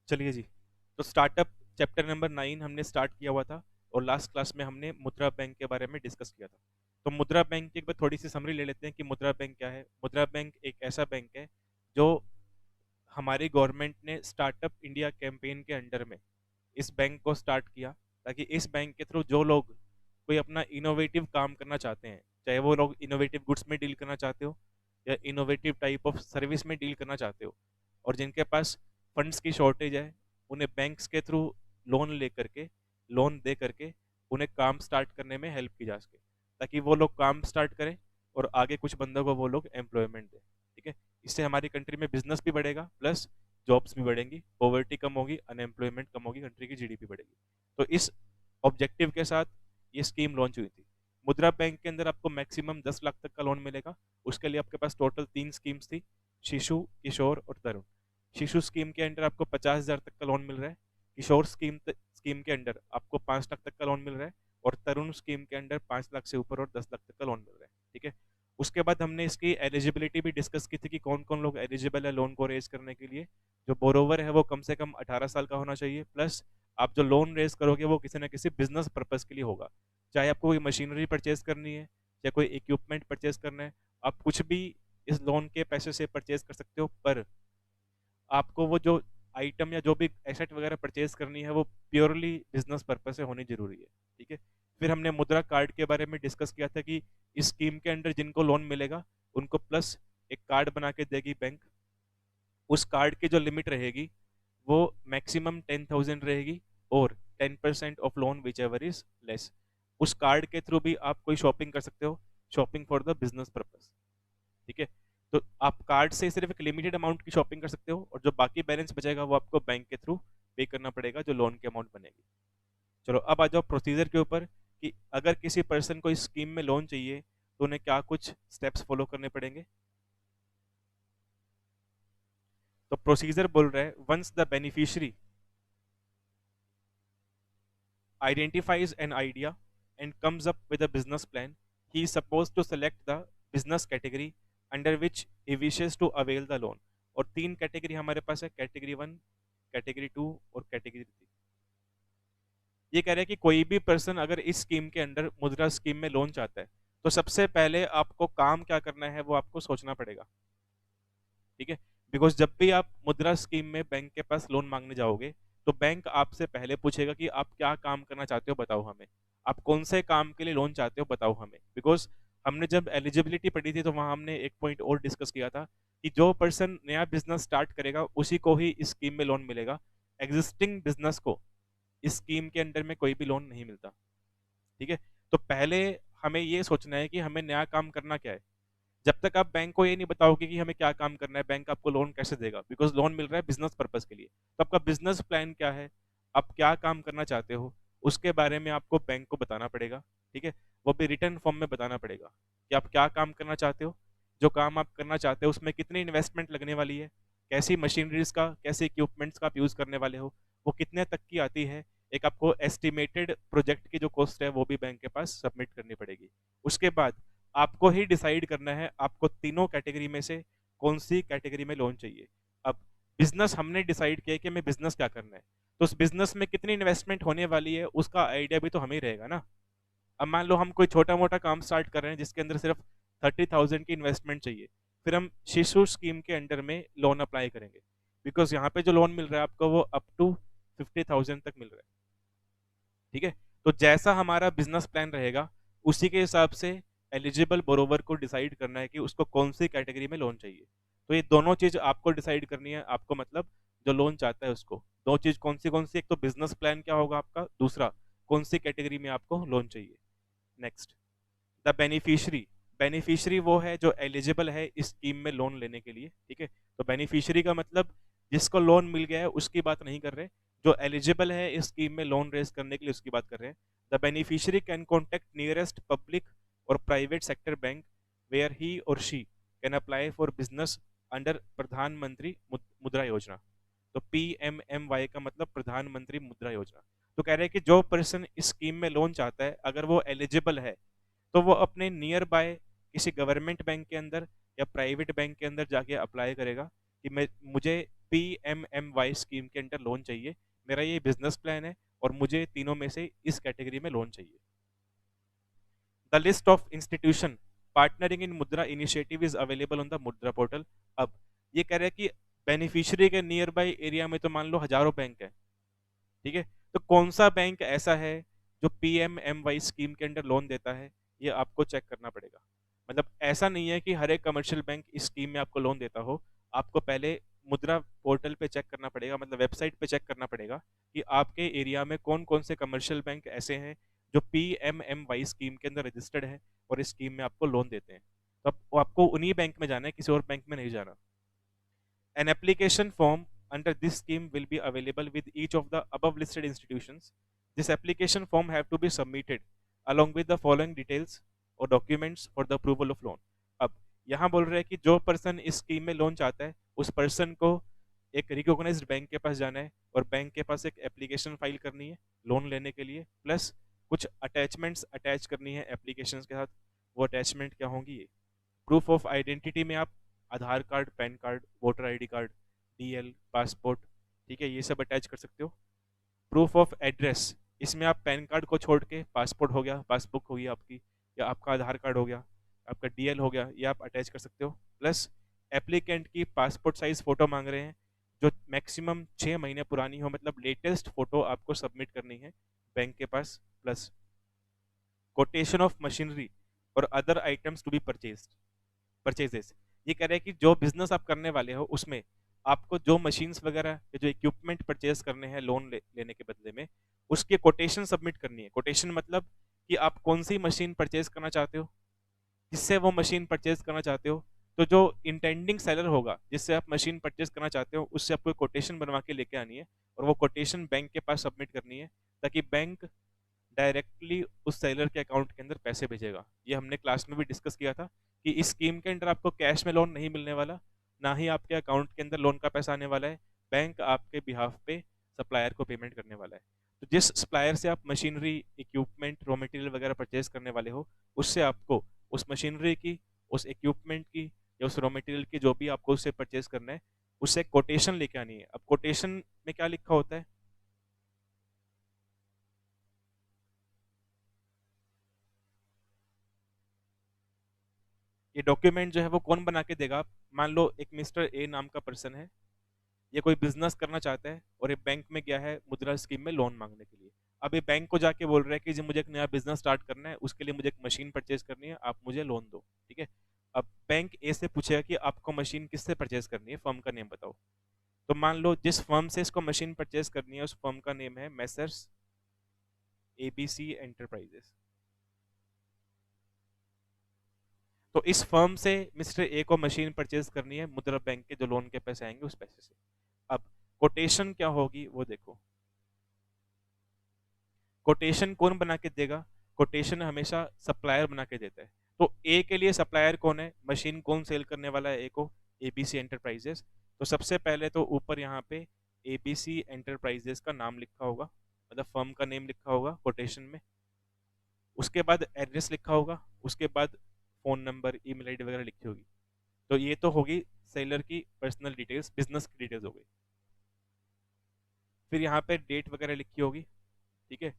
चलिए जी। तो startup chapter number 9 हमने स्टार्ट किया हुआ था और लास्ट क्लास में हमने मुद्रा बैंक के बारे में डिस्कस किया था। तो मुद्रा बैंक की एक बार थोड़ी सी समरी ले लेते हैं कि मुद्रा बैंक क्या है। मुद्रा बैंक एक ऐसा बैंक है जो हमारी गवर्नमेंट ने स्टार्टअप इंडिया कैंपेन के अंडर में इस बैंक को स्टार्ट किया, ताकि इस बैंक के थ्रू जो लोग कोई अपना इनोवेटिव काम करना चाहते हैं, चाहे वो लोग इनोवेटिव गुड्स में डील करना चाहते हो या इनोवेटिव टाइप ऑफ सर्विस में डील करना चाहते हो, और जिनके पास फंड्स की शॉर्टेज है, उन्हें बैंक्स के थ्रू लोन ले करके, लोन दे करके उन्हें काम स्टार्ट करने में हेल्प की जा सके, ताकि वो लोग काम स्टार्ट करें और आगे कुछ बंदों को वो लोग एम्प्लॉयमेंट दें। ठीक है, इससे हमारी कंट्री में बिजनेस भी बढ़ेगा, प्लस जॉब्स भी बढ़ेंगी, पॉवर्टी कम होगी, अनएम्प्लॉयमेंट कम होगी, कंट्री की जीडीपी बढ़ेगी। तो इस ऑब्जेक्टिव के साथ ये स्कीम लॉन्च हुई थी। मुद्रा बैंक के अंदर आपको मैक्सिमम 10 लाख तक का लोन मिलेगा। उसके लिए आपके पास टोटल 3 स्कीम्स थी, शिशु, किशोर और तरुण। शिशु स्कीम के अंडर आपको 50,000 तक का लोन मिल रहा है। किशोर स्कीम के अंडर आपको 5 लाख तक का लोन मिल रहा है, और तरुण स्कीम के अंडर 5 लाख से ऊपर और 10 लाख तक का लोन मिल रहा है। ठीक है, उसके बाद हमने इसकी एलिजिबिलिटी भी डिस्कस की थी कि कौन कौन लोग एलिजिबल है लोन को रेज करने के लिए। जो बोरोवर है वो कम से कम 18 साल का होना चाहिए, प्लस आप जो लोन रेज करोगे वो किसी ना किसी बिजनेस पर्पज के लिए होगा। चाहे आपको कोई मशीनरी परचेज करनी है या कोई इक्विपमेंट परचेज करना है, आप कुछ भी इस लोन के पैसे से परचेज कर सकते हो, पर आपको वो जो आइटम या जो भी एसेट वगैरह परचेज करनी है वो प्योरली बिजनेस पर्पज से होनी जरूरी है। ठीक है, फिर हमने मुद्रा कार्ड के बारे में डिस्कस किया था कि इस स्कीम के अंडर जिनको लोन मिलेगा उनको प्लस एक कार्ड बना के देगी बैंक। उस कार्ड की जो लिमिट रहेगी वो मैक्सिमम 10,000 रहेगी, और 10% of loan which ever is less. उस कार्ड के थ्रू भी आप कोई शॉपिंग कर सकते हो, shopping for the business purpose. ठीक है, तो आप कार्ड से सिर्फ एक लिमिटेड अमाउंट की शॉपिंग कर सकते हो, और जो बाकी बैलेंस बचेगा वो आपको बैंक के थ्रू पे करना पड़ेगा, जो लोन की अमाउंट बनेगी। चलो अब आ जाओ प्रोसीजर के ऊपर कि अगर किसी पर्सन को इस स्कीम में लोन चाहिए तो उन्हें क्या कुछ स्टेप्स फॉलो करने पड़ेंगे। तो प्रोसीजर बोल रहा है, once the beneficiary identifies an idea and comes up with a business plan, he is supposed to select the business category under which he wishes to avail the loan। और 3 category हमारे पास है, category 1, category 2 और category 3। ये कह रहे हैं कि कोई भी पर्सन अगर इस स्कीम के अंडर, मुद्रा स्कीम में लोन चाहता है, तो सबसे पहले आपको काम क्या करना है वो आपको सोचना पड़ेगा। ठीक है, बिकॉज जब भी आप मुद्रा स्कीम में बैंक के पास लोन मांगने जाओगे तो बैंक आपसे पहले पूछेगा कि आप क्या काम करना चाहते हो, बताओ हमें, आप कौन से काम के लिए लोन चाहते हो बताओ हमें। बिकॉज हमने जब एलिजिबिलिटी पढ़ी थी तो वहां हमने एक पॉइंट और डिस्कस किया था कि जो पर्सन नया बिजनेस स्टार्ट करेगा उसी को ही इस स्कीम में लोन मिलेगा, एग्जिस्टिंग बिजनेस को इस स्कीम के अंडर में कोई भी लोन नहीं मिलता। ठीक है, तो पहले हमें ये सोचना है कि हमें नया काम करना क्या है। जब तक आप बैंक को ये नहीं बताओगे कि हमें क्या काम करना है, बैंक आपको लोन कैसे देगा, बिकॉज लोन मिल रहा है बिजनेस पर्पज के लिए। तो आपका बिजनेस प्लान क्या है, आप क्या काम करना चाहते हो, उसके बारे में आपको बैंक को बताना पड़ेगा। ठीक है, वो भी रिटर्न फॉर्म में बताना पड़ेगा कि आप क्या काम करना चाहते हो, जो काम आप करना चाहते हो उसमें कितनी इन्वेस्टमेंट लगने वाली है, कैसी मशीनरीज का, कैसे इक्विपमेंट्स का आप यूज करने वाले हो, वो कितने तक की आती है। एक आपको एस्टिमेटेड प्रोजेक्ट की जो कॉस्ट है वो भी बैंक के पास सबमिट करनी पड़ेगी। उसके बाद आपको ही डिसाइड करना है आपको तीनों कैटेगरी में से कौन सी कैटेगरी में लोन चाहिए। अब बिजनेस हमने डिसाइड किया कि हमें बिजनेस क्या करना है, तो उस बिजनेस में कितनी इन्वेस्टमेंट होने वाली है उसका आइडिया भी तो हमें ही रहेगा ना। अब मान लो हम कोई छोटा मोटा काम स्टार्ट कर रहे हैं जिसके अंदर सिर्फ 30,000 की इन्वेस्टमेंट चाहिए, फिर हम शिशु स्कीम के अंडर में लोन अप्लाई करेंगे, बिकॉज यहाँ पे जो लोन मिल रहा है आपको वो अप टू 50,000 तक मिल रहा है। ठीक है, तो जैसा हमारा बिजनेस प्लान रहेगा उसी के हिसाब से एलिजिबल बोरोवर को डिसाइड करना है कि उसको कौन सी कैटेगरी में लोन चाहिए। तो ये दोनों चीज आपको डिसाइड करनी है, आपको मतलब जो लोन चाहता है उसको। दो चीज कौन सी, एक तो बिजनेस प्लान क्या होगा आपका, दूसरा कौन सी कैटेगरी में आपको लोन चाहिए। Next, the beneficiary. बेनिफिशियरी वो है जो एलिजिबल है इस स्कीम में लोन लेने के लिए। ठीक है, तो बेनिफिशियरी का मतलब जिसको लोन मिल गया है उसकी बात नहीं कर रहे, जो एलिजिबल है इस स्कीम में लोन रेज करने के लिए उसकी बात कर रहे हैं। The beneficiary can contact nearest public or private sector bank where he or she can apply for business under Pradhan Mantri Mudra योजना। तो PMMY का मतलब प्रधानमंत्री मुद्रा योजना। तो कह रहे हैं कि जो पर्सन इस स्कीम में लोन चाहता है अगर वो एलिजिबल है तो वो अपने नियर बाय किसी गवर्नमेंट बैंक के अंदर या प्राइवेट बैंक के अंदर जाके अप्लाई करेगा कि मैं मुझे PMMY स्कीम के अंडर लोन चाहिए, मेरा ये बिजनेस प्लान है और मुझे तीनों में से इस कैटेगरी में लोन चाहिए। The list of institution partnering in Mudra initiative is available on the Mudra portal. अब ये कह रहे हैं कि बेनिफिशियरी के नियर बाई एरिया में तो मान लो हजारों बैंक है, ठीक है, तो कौन सा बैंक ऐसा है जो PMMY स्कीम के अंडर लोन देता है, ये आपको चेक करना पड़ेगा। मतलब ऐसा नहीं है कि हर एक कमर्शियल बैंक इस स्कीम में आपको लोन देता हो, आपको पहले मुद्रा पोर्टल पे चेक करना पड़ेगा, मतलब वेबसाइट पे चेक करना पड़ेगा कि आपके एरिया में कौन कौन से कमर्शियल बैंक ऐसे हैं जो PMMY स्कीम के अंदर रजिस्टर्ड है और इस स्कीम में आपको लोन देते हैं। तो आपको उन्हीं बैंक में जाना है, किसी और बैंक में नहीं जाना। An application form under this scheme will be available with each of the above listed institutions. This application form have to be submitted along with the following details or documents for the approval of loan. अब यहाँ बोल रहे हैं कि जो person इस scheme में loan चाहता है उस पर्सन को एक रिकॉग्नाइज्ड बैंक के पास जाना है और बैंक के पास एक एप्लीकेशन फाइल करनी है लोन लेने के लिए, प्लस कुछ अटैचमेंट्स अटैच करनी है एप्लीकेशन के साथ। वो अटैचमेंट क्या होंगी? ये प्रूफ ऑफ आइडेंटिटी में आप Aadhaar card, PAN card, voter ID card, DL, passport, ठीक है, ये सब अटैच कर सकते हो। प्रूफ ऑफ एड्रेस, इसमें आप पैन कार्ड को छोड़ के पासपोर्ट हो गया, पासबुक हो गई आपकी, या आपका आधार कार्ड हो गया, आपका DL हो गया, ये आप अटैच कर सकते हो। प्लस एप्लीकेंट की पासपोर्ट साइज फोटो मांग रहे हैं जो मैक्सिमम 6 महीने पुरानी हो, मतलब लेटेस्ट फोटो आपको सबमिट करनी है बैंक के पास। प्लस कोटेशन ऑफ मशीनरी और other items to be purchases, ये कह रहे हैं कि जो बिजनेस आप करने वाले हो उसमें आपको जो मशीन्स वगैरह या जो इक्विपमेंट परचेज करने हैं लोन लेने के बदले में, उसके कोटेशन सबमिट करनी है। कोटेशन मतलब कि आप कौन सी मशीन परचेज करना चाहते हो, किससे वो मशीन परचेज करना चाहते हो, तो जो इंटेंडिंग सेलर होगा जिससे आप मशीन परचेज करना चाहते हो उससे आपको कोटेशन बनवा के लेके आनी है और वो कोटेशन बैंक के पास सबमिट करनी है, ताकि बैंक डायरेक्टली उस सेलर के अकाउंट के अंदर पैसे भेजेगा। ये हमने क्लास में भी डिस्कस किया था कि इस स्कीम के अंदर आपको कैश में लोन नहीं मिलने वाला, ना ही आपके अकाउंट के अंदर लोन का पैसा आने वाला है, बैंक आपके बिहाफ पे सप्लायर को पेमेंट करने वाला है। तो जिस सप्लायर से आप मशीनरी, इक्विपमेंट, रॉ मटेरियल वगैरह परचेज करने वाले हो, उससे आपको उस मशीनरी की, उस इक्विपमेंट की या उस रॉ मटेरियल की, जो भी आपको उससे परचेज करना है, उससे कोटेशन लेके आनी है। अब कोटेशन में क्या लिखा होता है? ये डॉक्यूमेंट जो है वो कौन बना के देगा? मान लो एक मिस्टर ए नाम का पर्सन है, ये कोई बिजनेस करना चाहता है और ये बैंक में गया है मुद्रा स्कीम में लोन मांगने के लिए। अब ये बैंक को जाके बोल रहा है कि जी मुझे एक नया बिजनेस स्टार्ट करना है, उसके लिए मुझे एक मशीन परचेज करनी है, आप मुझे लोन दो, ठीक है। अब बैंक ए से पूछेगा कि आपको मशीन किससे परचेज करनी है, फर्म का नेम बताओ। तो मान लो जिस फर्म से इसको मशीन परचेज करनी है उस फर्म का नेम है मैसर्स ABC एंटरप्राइजेस। तो इस फर्म से मिस्टर ए को मशीन परचेज करनी है मुद्रा बैंक के जो लोन के पैसे आएंगे उस पैसे से। अब कोटेशन क्या होगी वो देखो। कोटेशन कौन बना के देगा? कोटेशन हमेशा सप्लायर बना के देता है। तो ए के लिए सप्लायर कौन है? मशीन कौन सेल करने वाला है ए को? ABC enterprises. तो सबसे पहले तो ऊपर यहाँ पे ABC एंटरप्राइजेस का नाम लिखा होगा, मतलब फर्म का नेम लिखा होगा कोटेशन में। उसके बाद एड्रेस लिखा होगा, उसके बाद फोन नंबर, ईमेल आईडी वगैरह लिखी होगी। तो ये तो होगी सेलर की पर्सनल डिटेल्स, बिजनेस की डिटेल्स हो गई। फिर यहाँ पे डेट वगैरह लिखी होगी, ठीक है।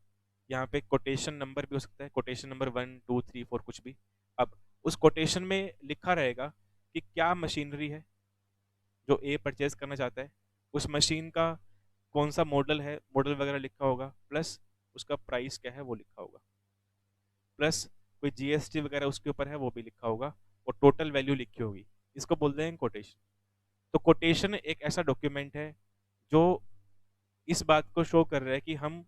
यहाँ पे कोटेशन नंबर भी हो सकता है, कोटेशन नंबर 1 2 3 4 कुछ भी। अब उस कोटेशन में लिखा रहेगा कि क्या मशीनरी है जो ए परचेज करना चाहता है, उस मशीन का कौन सा मॉडल है, मॉडल वगैरह लिखा होगा, प्लस उसका प्राइस क्या है वो लिखा होगा, प्लस कोई GST वगैरह उसके ऊपर है वो भी लिखा होगा, और टोटल वैल्यू लिखी होगी। इसको बोलते हैं कोटेशन। तो कोटेशन एक ऐसा डॉक्यूमेंट है जो इस बात को शो कर रहा है कि हम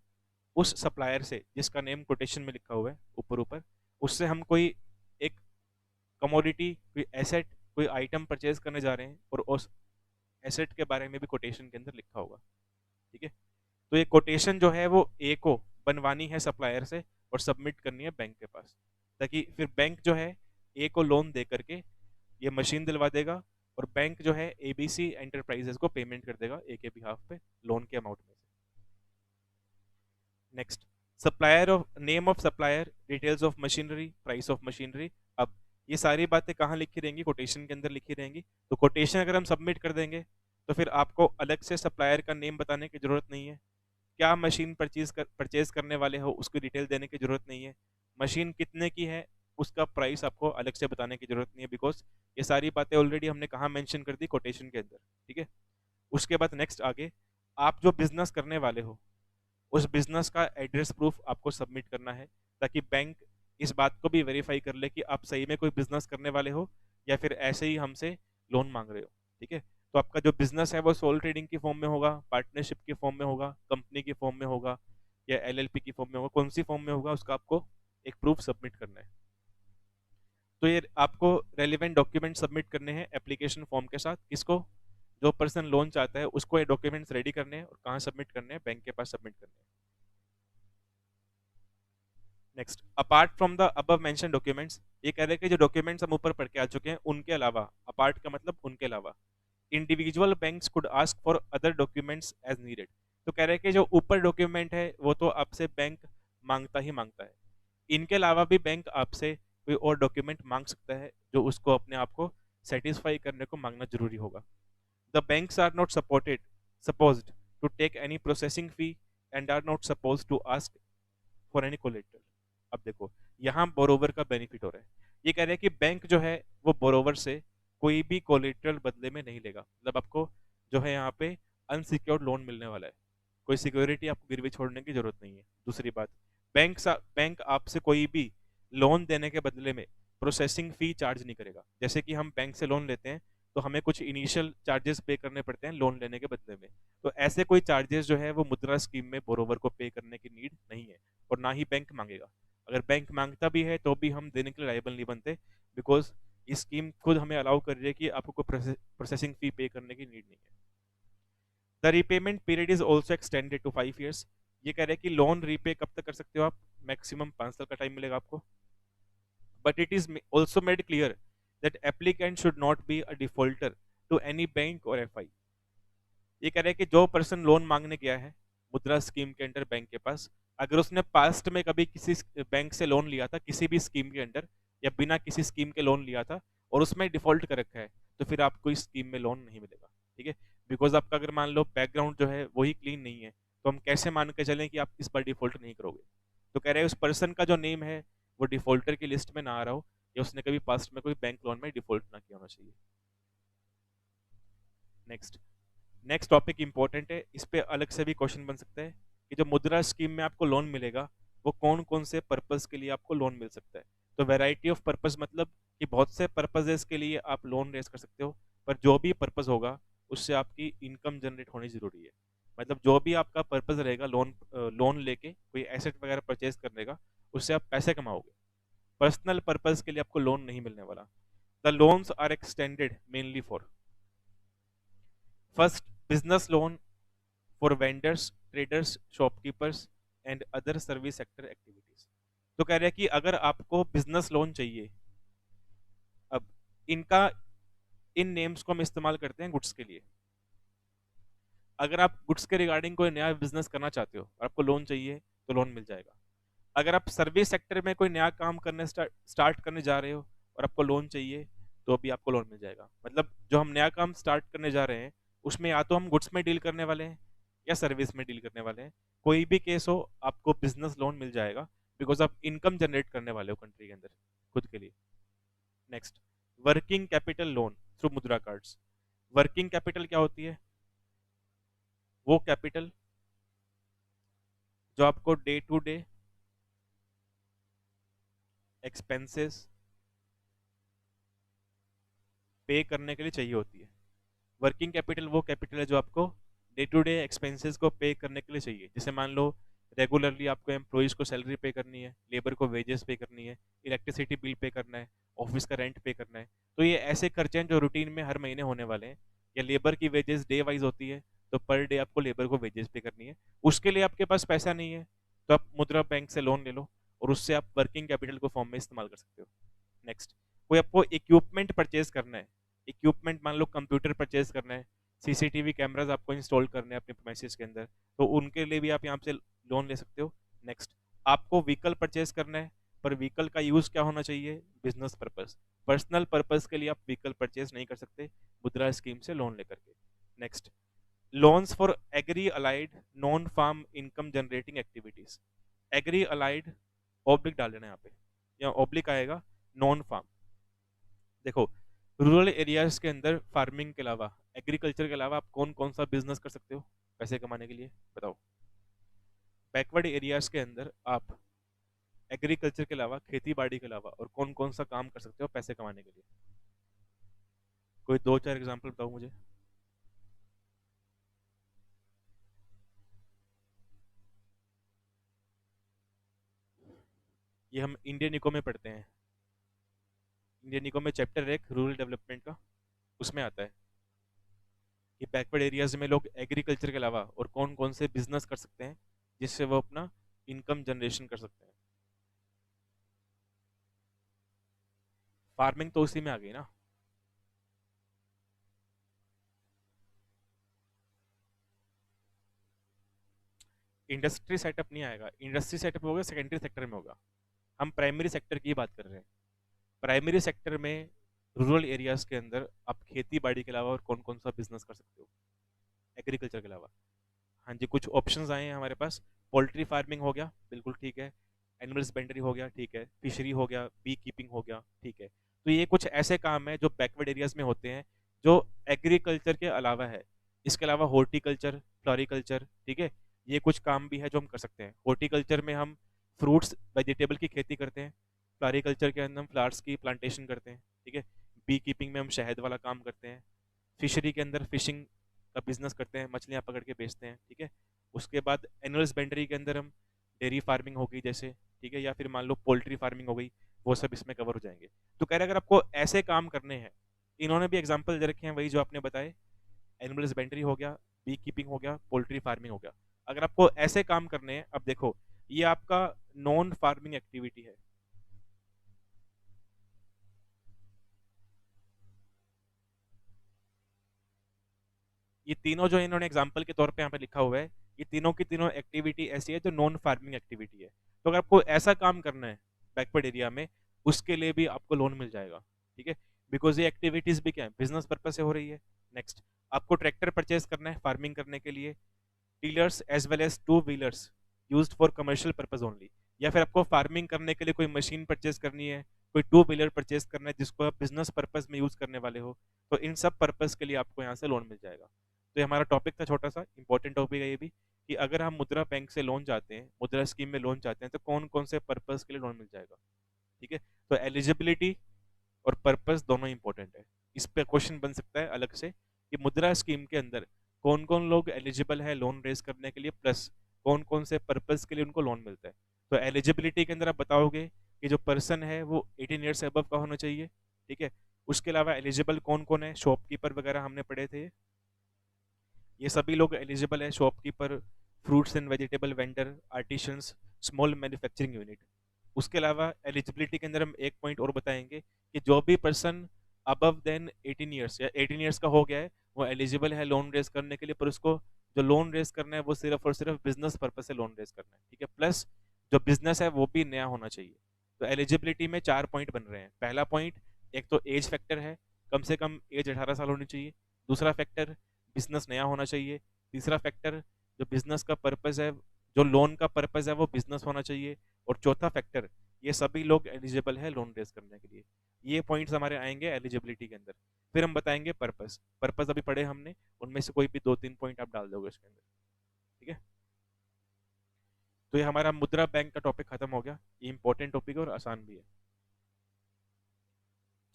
उस सप्लायर से जिसका नेम कोटेशन में लिखा हुआ है ऊपर ऊपर, उससे हम कोई एक कमोडिटी, कोई एसेट, कोई आइटम परचेज करने जा रहे हैं और उस एसेट के बारे में भी कोटेशन के अंदर लिखा होगा, ठीक है। तो ये कोटेशन जो है वो ए को बनवानी है सप्लायर से और सबमिट करनी है बैंक के पास, ताकि फिर बैंक जो है ए को लोन दे करके ये मशीन दिलवा देगा और बैंक जो है ABC एंटरप्राइजेस को पेमेंट कर देगा ए के बिहाफ पे लोन के अमाउंट में से। Next, supplier of, name of supplier, details of machinery, price of machinery. अब ये सारी बातें कहाँ लिखी रहेंगी? कोटेशन के अंदर लिखी रहेंगी। तो कोटेशन अगर हम सबमिट कर देंगे तो फिर आपको अलग से सप्लायर का नेम बताने की ज़रूरत नहीं है। क्या मशीन परचेज़ करने वाले हो उसकी डिटेल देने की ज़रूरत नहीं है। मशीन कितने की है उसका प्राइस आपको अलग से बताने की ज़रूरत नहीं है, बिकॉज़ ये सारी बातें ऑलरेडी हमने कहाँ मेंशन कर दी, कोटेशन के अंदर, ठीक है? उसके बाद नेक्स्ट आगे, आप जो बिज़नेस करने वाले हो उस बिज़नेस का एड्रेस प्रूफ आपको सबमिट करना है, ताकि बैंक इस बात को भी वेरीफाई कर ले कि आप सही में कोई बिज़नेस करने वाले हो या फिर ऐसे ही हमसे लोन माँग रहे हो, ठीक है? तो आपका जो बिज़नेस है वो सोल ट्रेडिंग की फॉर्म में होगा, पार्टनरशिप की फॉर्म में होगा, कंपनी की फॉर्म में होगा या एलएलपी की फॉर्म में होगा, कौन-सी फॉर्म में होगा उसका आपको एक प्रूफ सबमिट करना है। तो ये आपको रेलेवेंट डॉक्यूमेंट सबमिट करने हैं एप्लीकेशन फॉर्म के साथ। किसको? जो पर्सन लोन चाहता है उसको ये डॉक्यूमेंट्स रेडी करने हैं और कहाँ सबमिट करने हैं? बैंक के पास सबमिट करने हैं। Next, apart from the above mention documents, ये कह रहे हैं कि जो डॉक्यूमेंट्स हम ऊपर पढ़ के आ चुके हैं उनके अलावा, अपार्ट का मतलब उनके अलावा, individual banks could ask for other documents as needed. तो कह रहे हैं कि जो ऊपर डॉक्यूमेंट है वो तो आपसे बैंक मांगता ही मांगता है, इनके अलावा भी बैंक आपसे कोई और डॉक्यूमेंट मांग सकता है जो उसको अपने आप को सेटिस्फाई करने को मांगना जरूरी होगा। The banks are not supposed to take any processing fee and are not supposed to ask for any collateral. अब देखो, यहाँ बोरोवर का बेनिफिट हो रहा है। ये कह रहे हैं कि बैंक जो है वो बोरोवर से कोई भी कोलेटरल बदले में नहीं लेगा, मतलब आपको जो है यहाँ पे अनसिक्योर्ड लोन मिलने वाला है, कोई सिक्योरिटी आपको गिरवी छोड़ने की जरूरत नहीं है। दूसरी बात, बैंक आपसे कोई भी लोन देने के बदले में प्रोसेसिंग फी चार्ज नहीं करेगा। जैसे कि हम बैंक से लोन लेते हैं तो हमें कुछ इनिशियल चार्जेस पे करने पड़ते हैं लोन लेने के बदले में, तो ऐसे कोई चार्जेस जो है वो मुद्रा स्कीम में बोरोवर को पे करने की नीड नहीं है और ना ही बैंक मांगेगा। अगर बैंक मांगता भी है तो भी हम देने के लिए लायबल नहीं बनते, बिकॉज ये स्कीम खुद हमें अलाउ कर रही है कि आपको कोई प्रोसेसिंग फी पे करने की नीड नहीं है। The repayment period is also extended to 5 years। ये कह रहे हैं कि लोन रीपे कब तक कर सकते हो आप? मैक्सिमम 5 साल का टाइम मिलेगा आपको। But it is also made clear that applicant should not be a defaulter to any bank और एफआई। ये कह रहे हैं कि जो पर्सन लोन मांगने गया है मुद्रा स्कीम के अंडर बैंक के पास, अगर उसने पास्ट में कभी किसी बैंक से लोन लिया था किसी भी स्कीम के अंडर या बिना किसी स्कीम के लोन लिया था और उसमें डिफॉल्ट कर रखा है, तो फिर आपको इस स्कीम में लोन नहीं मिलेगा, ठीक है? बिकॉज आपका अगर मान लो बैकग्राउंड जो है वही क्लीन नहीं है, तो हम कैसे मान के चलें कि आप इस बार डिफॉल्ट नहीं करोगे? तो कह रहे हैं उस पर्सन का जो नेम है वो डिफॉल्टर की लिस्ट में ना आ रहा हो या उसने कभी पास्ट में कोई बैंक लोन में डिफॉल्ट ना किया होना चाहिए। नेक्स्ट, नेक्स्ट टॉपिक इंपॉर्टेंट है, इस पे अलग से भी क्वेश्चन बन सकता है कि जो मुद्रा स्कीम में आपको लोन मिलेगा वो कौन कौन से पर्पस के लिए आपको लोन मिल सकता है। तो वैरायटी ऑफ पर्पस मतलब कि बहुत से पर्पजेस के लिए आप लोन रेज कर सकते हो, पर जो भी पर्पस होगा उससे आपकी इनकम जनरेट होनी जरूरी है। मतलब जो भी आपका पर्पस रहेगा लोन लेके कोई एसेट वगैरह परचेज करने का, उससे आप पैसे कमाओगे। पर्सनल पर्पस के लिए आपको लोन नहीं मिलने वाला। The loans are extended mainly for first business loan for vendors, traders, shopkeepers and other service sector activities. तो कह रहे हैं कि अगर आपको बिजनेस लोन चाहिए, अब इनका इन नेम्स को हम इस्तेमाल करते हैं गुड्स के लिए। अगर आप गुड्स के रिगार्डिंग कोई नया बिजनेस करना चाहते हो और आपको लोन चाहिए तो लोन मिल जाएगा। अगर आप सर्विस सेक्टर में कोई नया काम करने स्टार्ट करने जा रहे हो और आपको लोन चाहिए तो भी आपको लोन मिल जाएगा। मतलब जो हम नया काम स्टार्ट करने जा रहे हैं उसमें या तो हम गुड्स में डील करने वाले हैं या सर्विस में डील करने वाले हैं, कोई भी केस हो आपको बिजनेस लोन मिल जाएगा, बिकॉज आप इनकम जनरेट करने वाले हो कंट्री के अंदर खुद के लिए। Next, working capital loan through मुद्रा कार्ड्स। वर्किंग कैपिटल क्या होती है? वो कैपिटल जो आपको डे टू डे एक्सपेंसेस पे करने के लिए चाहिए होती है। वर्किंग कैपिटल वो कैपिटल है जो आपको डे टू डे एक्सपेंसेस को पे करने के लिए चाहिए। जैसे मान लो रेगुलरली आपको एम्प्लॉइज को सैलरी पे करनी है, लेबर को वेजेस पे करनी है, इलेक्ट्रिसिटी बिल पे करना है, ऑफिस का रेंट पे करना है, तो ये ऐसे खर्चे हैं जो रूटीन में हर महीने होने वाले हैं। या लेबर की वेजेस डे वाइज होती है, तो पर डे आपको लेबर को वेजेस पे करनी है। उसके लिए आपके पास पैसा नहीं है तो आप मुद्रा बैंक से लोन ले लो और उससे आप वर्किंग कैपिटल को फॉर्म में इस्तेमाल कर सकते हो। नेक्स्ट, कोई आपको इक्विपमेंट परचेज करना है, इक्विपमेंट मान लो कंप्यूटर परचेज करना है, सीसीटीवी कैमराज आपको इंस्टॉल करने हैं अपने प्रेमिसेस के अंदर, तो उनके लिए भी आप यहाँ से लोन ले सकते हो। नेक्स्ट, आपको व्हीकल परचेज करना है, पर व्हीकल का यूज क्या होना चाहिए? Business purpose. पर्सनल पर्पस के लिए आप व्हीकल परचेज नहीं कर सकते मुद्रा स्कीम से लोन लेकर के। Next, loans for agri allied non farm income generating activities. Agri allied oblique डाल देना यहाँ पे, या ऑब्लिक आएगा नॉन फार्म। देखो, रूरल एरियाज के अंदर फार्मिंग के अलावा, एग्रीकल्चर के अलावा आप कौन कौन सा बिजनेस कर सकते हो पैसे कमाने के लिए, बताओ। बैकवर्ड एरियाज के अंदर आप एग्रीकल्चर के अलावा, खेती बाड़ी के अलावा और कौन कौन सा काम कर सकते हो पैसे कमाने के लिए? कोई दो चार एग्जांपल बताओ मुझे। ये हम इंडियन इको में पढ़ते हैं। इंडियन इको में चैप्टर 1 रूरल डेवलपमेंट का, उसमें आता है कि बैकवर्ड एरियाज में लोग एग्रीकल्चर के अलावा और कौन कौन से बिजनेस कर सकते हैं जिससे वो अपना इनकम जनरेशन कर सकते हैं। फार्मिंग तो उसी में आ गई ना। इंडस्ट्री सेटअप नहीं आएगा, इंडस्ट्री सेटअप होगा सेकेंडरी सेक्टर में होगा। हम प्राइमरी सेक्टर की बात कर रहे हैं। प्राइमरी सेक्टर में रूरल एरियाज के अंदर आप खेती बाड़ी के अलावा और कौन कौन सा बिजनेस कर सकते हो एग्रीकल्चर के अलावा? हाँ जी, कुछ ऑप्शंस आए हैं हमारे पास। पोल्ट्री फार्मिंग हो गया, बिल्कुल ठीक है। एनिमल हस्बेंड्री हो गया, ठीक है। फिशरी हो गया, बी कीपिंग हो गया, ठीक है। तो ये कुछ ऐसे काम है जो बैकवर्ड एरियाज में होते हैं, जो एग्रीकल्चर के अलावा है। इसके अलावा हॉर्टिकल्चर, फ्लोरिकल्चर, ठीक है, ये कुछ काम भी है जो हम कर सकते हैं। हॉर्टिकल्चर में हम फ्रूट्स वेजिटेबल की खेती करते हैं। फ्लोरिकल्चर के अंदर हम फ्लावर्स की प्लांटेशन करते हैं, ठीक है। बी कीपिंग में हम शहद वाला काम करते हैं। फिशरी के अंदर फिशिंग का बिजनेस करते हैं, मछलियाँ पकड़ के बेचते हैं, ठीक है। उसके बाद एनिमल हस्बेंड्री के अंदर हम डेयरी फार्मिंग हो गई जैसे, ठीक है, या फिर मान लो पोल्ट्री फार्मिंग हो गई, वो सब इसमें कवर हो जाएंगे। तो कह रहे अगर आपको ऐसे काम करने हैं, इन्होंने भी एग्जाम्पल दे रखे हैं वही जो आपने बताए, एनिमल हस्बेंड्री हो गया, बी कीपिंग हो गया, पोल्ट्री फार्मिंग हो गया। अगर आपको ऐसे काम करने हैं, अब देखो ये आपका नॉन फार्मिंग एक्टिविटी है। ये तीनों जो इन्होंने एग्जाम्पल के तौर पे यहाँ पे लिखा हुआ है, ये तीनों की तीनों एक्टिविटी ऐसी है जो नॉन फार्मिंग एक्टिविटी है। तो अगर आपको ऐसा काम करना है बैकवर्ड एरिया में, उसके लिए भी आपको लोन मिल जाएगा, ठीक है। बिकॉज ये एक्टिविटीज भी क्या है, बिजनेस पर्पज से हो रही है। नेक्स्ट, आपको ट्रैक्टर परचेज करना है फार्मिंग करने के लिए, tillers as well as two wheelers used for commercial purpose only, या फिर आपको फार्मिंग करने के लिए कोई मशीन परचेज करनी है, कोई टू व्हीलर परचेज करना है जिसको आप बिजनेस पर्पज में यूज करने वाले हो, तो इन सब पर्पज के लिए आपको यहाँ से लोन मिल जाएगा। तो ये हमारा टॉपिक था, छोटा सा इंपॉर्टेंट टॉपिक है ये भी, कि अगर हम मुद्रा बैंक से लोन चाहते हैं, मुद्रा स्कीम में लोन चाहते हैं, तो कौन कौन से पर्पज के लिए लोन मिल जाएगा, ठीक है। तो एलिजिबिलिटी और पर्पस दोनों इंपॉर्टेंट है। इस पे क्वेश्चन बन सकता है अलग से कि मुद्रा स्कीम के अंदर कौन कौन लोग एलिजिबल है लोन रेज करने के लिए, प्लस कौन कौन से पर्पस के लिए उनको लोन मिलता है। तो एलिजिबिलिटी के अंदर आप बताओगे कि जो पर्सन है वो 18 ईयर्स से अबव का होना चाहिए, ठीक है। उसके अलावा एलिजिबल कौन कौन है, शॉपकीपर वगैरह हमने पढ़े थे, ये सभी लोग एलिजिबल है। Shopkeeper, fruits and vegetable vendor, artisans, small manufacturing unit. उसके अलावा एलिजिबिलिटी के अंदर हम एक पॉइंट और बताएंगे कि जो भी पर्सन अबव देन 18 ईयर्स या 18 ईयर्स का हो गया है, वो एलिजिबल है लोन रेज करने के लिए, पर उसको जो लोन रेज करना है वो सिर्फ और सिर्फ बिजनेस पर्पज से लोन रेज करना है, ठीक है। प्लस जो बिजनेस है वो भी नया होना चाहिए। तो एलिजिबिलिटी में 4 पॉइंट बन रहे हैं। पहला पॉइंट, एक तो एज फैक्टर है, कम से कम एज 18 साल होनी चाहिए। दूसरा फैक्टर, बिजनेस नया होना चाहिए। तीसरा फैक्टर, जो बिजनेस का पर्पज है, जो लोन का पर्पज है वो बिजनेस होना चाहिए। और चौथा फैक्टर, ये सभी लोग एलिजिबल है लोन रेज करने के लिए। ये पॉइंट्स हमारे आएंगे एलिजिबिलिटी के अंदर। फिर हम बताएंगे पर्पस। पर्पस अभी पढ़े हमने, उनमें से कोई भी 2-3 पॉइंट आप डाल दोगे इसके अंदर, ठीक है। तो ये हमारा मुद्रा बैंक का टॉपिक खत्म हो गया। ये इंपॉर्टेंट टॉपिक है और आसान भी है।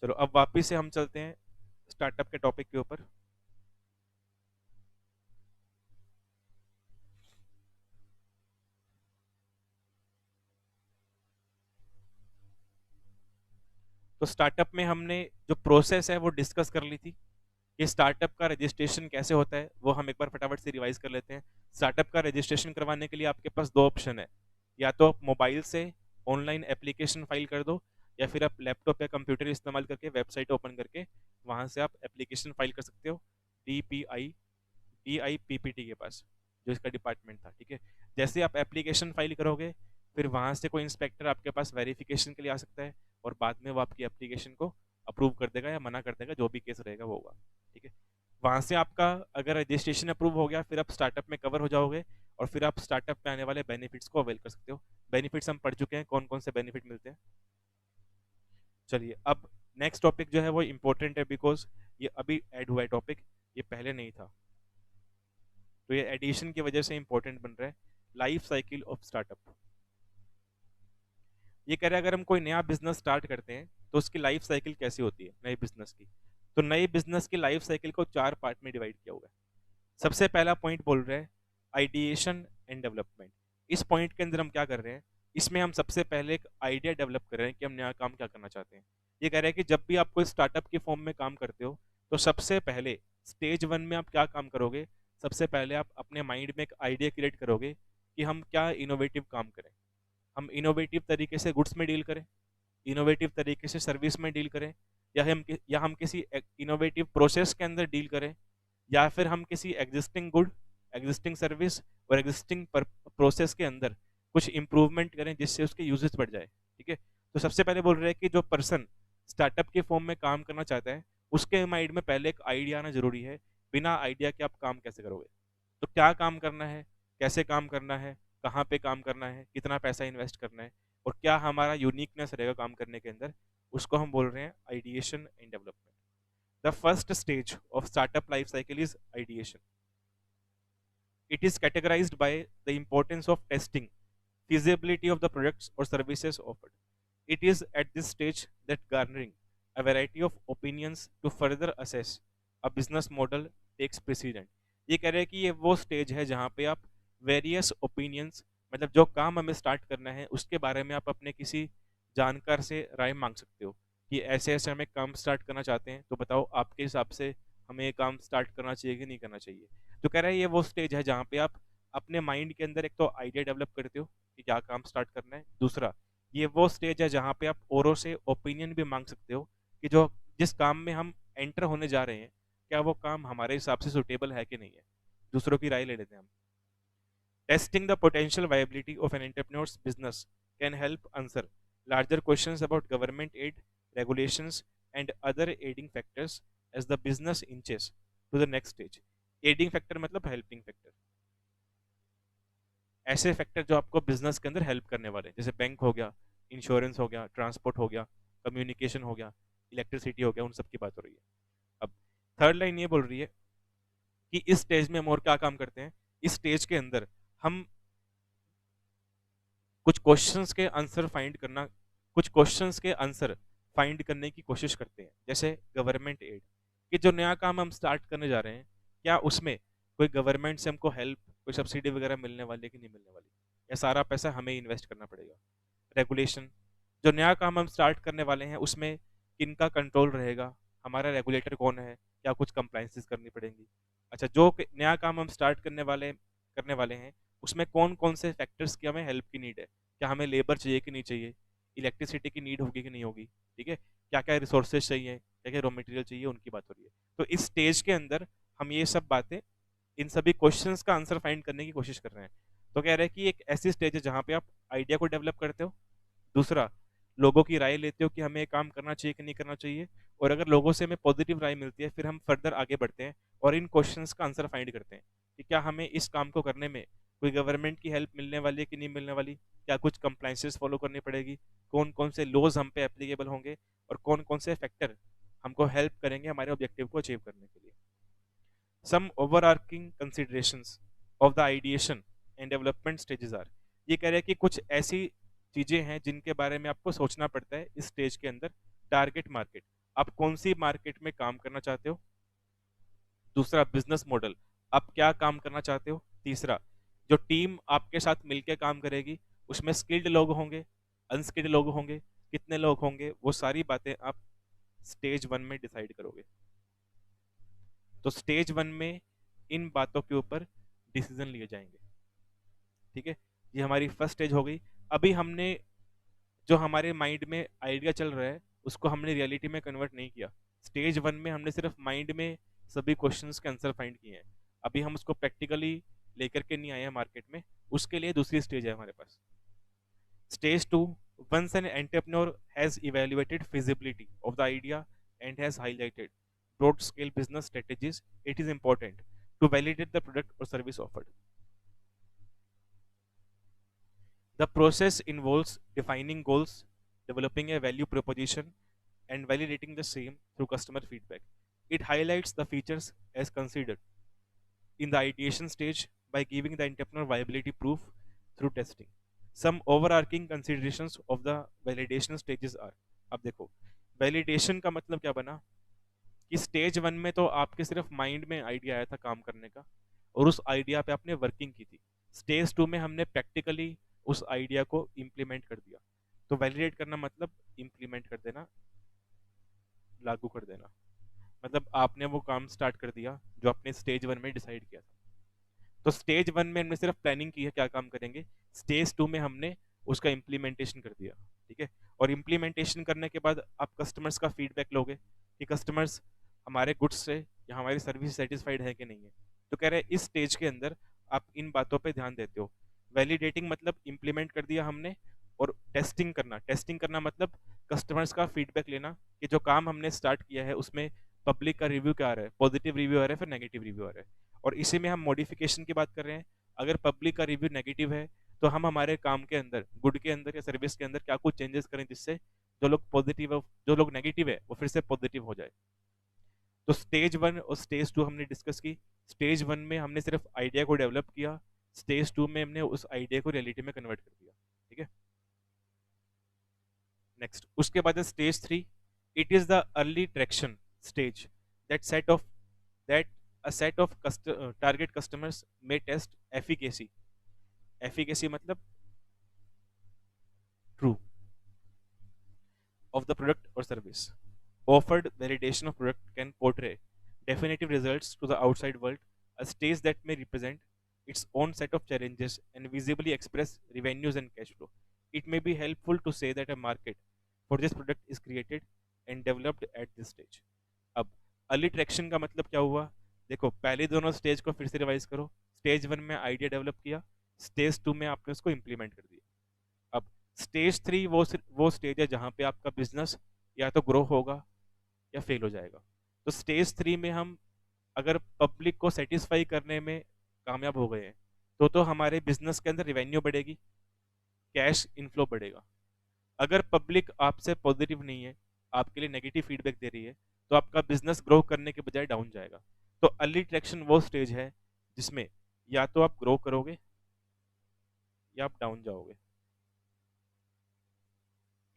चलो अब वापिस से हम चलते हैं स्टार्टअप के टॉपिक के ऊपर। तो स्टार्टअप में हमने जो प्रोसेस है वो डिस्कस कर ली थी। ये स्टार्टअप का रजिस्ट्रेशन कैसे होता है वो हम एक बार फटाफट से रिवाइज कर लेते हैं। स्टार्टअप का रजिस्ट्रेशन करवाने के लिए आपके पास दो ऑप्शन है, या तो आप मोबाइल से ऑनलाइन एप्लीकेशन फाइल कर दो, या फिर आप लैपटॉप या कंप्यूटर इस्तेमाल करके वेबसाइट ओपन करके वहाँ से आप एप्लीकेशन फाइल कर सकते हो DIPPT के पास, जो इसका डिपार्टमेंट था, ठीक है। जैसे आप एप्लीकेशन फाइल करोगे, फिर वहाँ से कोई इंस्पेक्टर आपके पास वेरिफिकेशन के लिए आ सकता है, और बाद में वो आपकी एप्लीकेशन को अप्रूव कर देगा या मना कर देगा, जो भी केस रहेगा वो होगा, ठीक है। वहाँ से आपका अगर रजिस्ट्रेशन अप्रूव हो गया, फिर आप स्टार्टअप में कवर हो जाओगे और फिर आप स्टार्टअप में आने वाले बेनिफिट्स को अवेल कर सकते हो। बेनिफिट्स हम पढ़ चुके हैं, कौन कौन से बेनिफिट मिलते हैं। चलिए अब नेक्स्ट टॉपिक जो है वो इम्पोर्टेंट है, बिकॉज ये अभी ऐड हुआ है टॉपिक, ये पहले नहीं था, तो ये एडिशन की वजह से इंपॉर्टेंट बन रहा है। Life cycle of startup. ये कह रहे हैं अगर हम कोई नया बिजनेस स्टार्ट करते हैं तो उसकी लाइफ साइकिल कैसी होती है नए बिजनेस की। तो नए बिजनेस की लाइफ साइकिल को 4 पार्ट में डिवाइड किया हुआ है। सबसे पहला पॉइंट बोल रहे हैं आइडिएशन एंड डेवलपमेंट। इस पॉइंट के अंदर हम क्या कर रहे हैं, इसमें हम सबसे पहले एक आइडिया डेवलप कर रहे हैं कि हम नया काम क्या करना चाहते हैं। ये कह रहे हैं कि जब भी आप कोई स्टार्टअप की फॉर्म में काम करते हो तो सबसे पहले स्टेज 1 में आप क्या काम करोगे, सबसे पहले आप अपने माइंड में एक आइडिया क्रिएट करोगे कि हम क्या इनोवेटिव काम करें। हम इनोवेटिव तरीके से गुड्स में डील करें, इनोवेटिव तरीके से सर्विस में डील करें, या हम किसी इनोवेटिव प्रोसेस के अंदर डील करें, या फिर हम किसी एग्जिस्टिंग गुड, एग्जिस्टिंग सर्विस और एग्जिस्टिंग प्रोसेस के अंदर कुछ इंप्रूवमेंट करें जिससे उसके यूजेस बढ़ जाए। ठीक है, तो सबसे पहले बोल रहे हैं कि जो पर्सन स्टार्टअप के फॉर्म में काम करना चाहता है उसके माइंड में पहले एक आइडिया आना जरूरी है। बिना आइडिया के आप काम कैसे करोगे। तो क्या काम करना है, कैसे काम करना है, कहाँ पे काम करना है, कितना पैसा इन्वेस्ट करना है और क्या हमारा यूनिकनेस रहेगा काम करने के अंदर, उसको हम बोल रहे हैं ideation and development. The first stage of startup life cycle is ideation. It is categorized by the importance of testing feasibility of the products or services offered. It is at this stage that garnering a variety of opinions to further assess a business model takes precedent. ये कह रहे हैं कि ये वो stage है जहाँ पे आप वेरियस ओपिनियंस, मतलब जो काम हमें स्टार्ट करना है उसके बारे में आप अपने किसी जानकार से राय मांग सकते हो कि ऐसे ऐसे हमें काम स्टार्ट करना चाहते हैं, तो बताओ आपके हिसाब से हमें ये काम स्टार्ट करना चाहिए कि नहीं करना चाहिए। तो कह रहा है ये वो स्टेज है जहाँ पे आप अपने माइंड के अंदर एक तो आइडिया डेवलप करते हो कि क्या काम स्टार्ट करना है। दूसरा, ये वो स्टेज है जहाँ पे आप औरों से ओपिनियन भी मांग सकते हो कि जो जिस काम में हम एंटर होने जा रहे हैं क्या वो काम हमारे हिसाब से सुटेबल है कि नहीं है। दूसरों की राय ले लेते हैं हम। Testing the potential viability of an entrepreneur's business can help answer larger questions about government aid, regulations, and other aiding factors as the business inches to the next stage. Adding factor मतलब helping factor, ऐसे factor जो आपको business के अंदर help करने वाले हैं, जैसे बैंक हो गया, इंश्योरेंस हो गया, ट्रांसपोर्ट हो गया, कम्युनिकेशन हो गया, इलेक्ट्रिसिटी हो गया, उन सब की बात हो रही है। अब थर्ड लाइन ये बोल रही है कि इस स्टेज में हम और क्या काम करते हैं। इस स्टेज के अंदर हम कुछ क्वेश्चंस के आंसर फाइंड करना, कुछ क्वेश्चंस के आंसर फाइंड करने की कोशिश करते हैं। जैसे गवर्नमेंट एड, कि जो नया काम हम स्टार्ट करने जा रहे हैं क्या उसमें कोई गवर्नमेंट से हमको हेल्प, कोई सब्सिडी वगैरह मिलने वाली है कि नहीं मिलने वाली, या सारा पैसा हमें इन्वेस्ट करना पड़ेगा। रेगुलेशन, जो नया काम हम स्टार्ट करने वाले हैं उसमें किनका कंट्रोल रहेगा, हमारा रेगुलेटर कौन है, क्या कुछ कंप्लाइंसेस करनी पड़ेंगी। अच्छा, जो नया काम हम स्टार्ट करने वाले हैं उसमें कौन कौन से फैक्टर्स की हमें हेल्प की नीड है, क्या हमें लेबर चाहिए कि नहीं चाहिए, इलेक्ट्रिसिटी की नीड होगी कि नहीं होगी, ठीक है, क्या क्या रिसोर्सेज चाहिए, क्या क्या रॉ मटेरियल चाहिए, उनकी बात हो रही है। तो इस स्टेज के अंदर हम ये सब बातें, इन सभी क्वेश्चंस का आंसर फाइंड करने की कोशिश कर रहे हैं। तो कह रहे हैं कि एक ऐसी स्टेज है जहाँ पे आप आइडिया को डेवलप करते हो, दूसरा लोगों की राय लेते हो कि हमें ये काम करना चाहिए कि नहीं करना चाहिए, और अगर लोगों से हमें पॉजिटिव राय मिलती है फिर हम फर्दर आगे बढ़ते हैं और इन क्वेश्चंस का आंसर फाइंड करते हैं कि क्या हमें इस काम को करने में कोई गवर्नमेंट की हेल्प मिलने वाली है कि नहीं मिलने वाली, क्या कुछ कंप्लाइंसेस फॉलो करनी पड़ेगी, कौन कौन से लॉज हम पे एप्लीकेबल होंगे और कौन कौन से फैक्टर हमको हेल्प करेंगे हमारे ऑब्जेक्टिव को अचीव करने के लिए। Some overarching considerations of the ideation and development stages are, ये कह रहे हैं कि कुछ ऐसी चीजें हैं जिनके बारे में आपको सोचना पड़ता है इस स्टेज के अंदर। टारगेट मार्केट, आप कौन सी मार्केट में काम करना चाहते हो। दूसरा, बिजनेस मॉडल, आप क्या काम करना चाहते हो। तीसरा, जो टीम आपके साथ मिलकर काम करेगी उसमें स्किल्ड लोग होंगे, अनस्किल्ड लोग होंगे, कितने लोग होंगे, वो सारी बातें आप स्टेज 1 में डिसाइड करोगे। तो स्टेज 1 में इन बातों के ऊपर डिसीजन लिए जाएंगे। ठीक है, ये हमारी फर्स्ट स्टेज हो गई। अभी हमने जो हमारे माइंड में आइडिया चल रहा है उसको हमने रियलिटी में कन्वर्ट नहीं किया। स्टेज 1 में हमने सिर्फ माइंड में सभी क्वेश्चंस के आंसर फाइंड किए हैं, अभी हम उसको प्रैक्टिकली लेकर के नहीं आए हैं मार्केट में, उसके लिए दूसरी स्टेज है हमारे पास। Stage 2, once an entrepreneur has evaluated feasibility of the idea and has highlighted broad scale business strategies, it is important to validate the product or service offered. The process involves defining goals, developing a value proposition, and validating the same through customer feedback. It highlights the features as considered in the ideation stage by giving the entrepreneur viability proof through testing. Some overarching considerations of the validation stages are, अब देखो validation का मतलब क्या बना कि stage one में तो आपके सिर्फ माइंड में आइडिया आया था काम करने का और उस आइडिया पे आपने वर्किंग की थी। स्टेज टू में हमने प्रैक्टिकली उस आइडिया को इम्प्लीमेंट कर दिया। तो वैलिडेट करना मतलब इम्प्लीमेंट कर देना, लागू कर देना। मतलब आपने वो काम स्टार्ट कर दिया जो आपने स्टेज वन में डिसाइड किया था। तो स्टेज वन में हमने सिर्फ प्लानिंग की है क्या काम करेंगे, स्टेज टू में हमने उसका इम्प्लीमेंटेशन कर दिया। ठीक है, और इम्प्लीमेंटेशन करने के बाद आप कस्टमर्स का फीडबैक लोगे कि कस्टमर्स हमारे गुड्स से या हमारी सर्विस सेटिस्फाइड है कि नहीं है। तो कह रहे हैं इस स्टेज के अंदर आप इन बातों पे ध्यान देते हो। वैलिडेटिंग मतलब इम्प्लीमेंट कर दिया हमने, और टेस्टिंग करना मतलब कस्टमर्स का फीडबैक लेना कि जो काम हमने स्टार्ट किया है उसमें पब्लिक का रिव्यू क्या आ रहा है, पॉजिटिव रिव्यू आ रहा है फिर नेगेटिव रिव्यू आ रहा है। और इसी में हम मॉडिफिकेशन की बात कर रहे हैं। अगर पब्लिक का रिव्यू नेगेटिव है तो हम हमारे काम के अंदर, गुड के अंदर या सर्विस के अंदर क्या कुछ चेंजेस करें जिससे जो लोग पॉजिटिव है, जो लोग नेगेटिव है वो फिर से पॉजिटिव हो जाए। तो स्टेज वन और स्टेज टू हमने डिस्कस की। स्टेज वन में हमने सिर्फ आइडिया को डेवलप किया, स्टेज टू में हमने उस आइडिया को रियलिटी में कन्वर्ट कर दिया। ठीक है, नेक्स्ट उसके बाद है stage three. It is the early traction stage that set of that a set of target customers may test efficacy मतलब true of the product or service. Offered validation of product can portray definitive results to the outside world, a stage that may represent its own set of challenges and visibly express revenues and cash flow. It may be helpful to say that a market for this product is created and developed at this stage. अब early traction का मतलब क्या हुआ, देखो पहले दोनों stage को फिर से रिवाइज करो। स्टेज वन में आइडिया डेवलप किया, स्टेज टू में आपने उसको इम्प्लीमेंट कर दिया। अब स्टेज थ्री वो स्टेज है जहाँ पे आपका बिजनेस या तो ग्रो होगा या फेल हो जाएगा। तो स्टेज थ्री में हम अगर पब्लिक को सेटिस्फाई करने में कामयाब हो गए हैं तो हमारे बिजनेस के अंदर रिवेन्यू बढ़ेगी, कैश इनफ्लो बढ़ेगा। अगर पब्लिक आपसे पॉजिटिव नहीं है, आपके लिए नेगेटिव फीडबैक दे रही है, तो आपका बिजनेस ग्रो करने के बजाय डाउन जाएगा। तो अर्ली ट्रैक्शन वो स्टेज है जिसमें या तो आप ग्रो करोगे या आप डाउन जाओगे।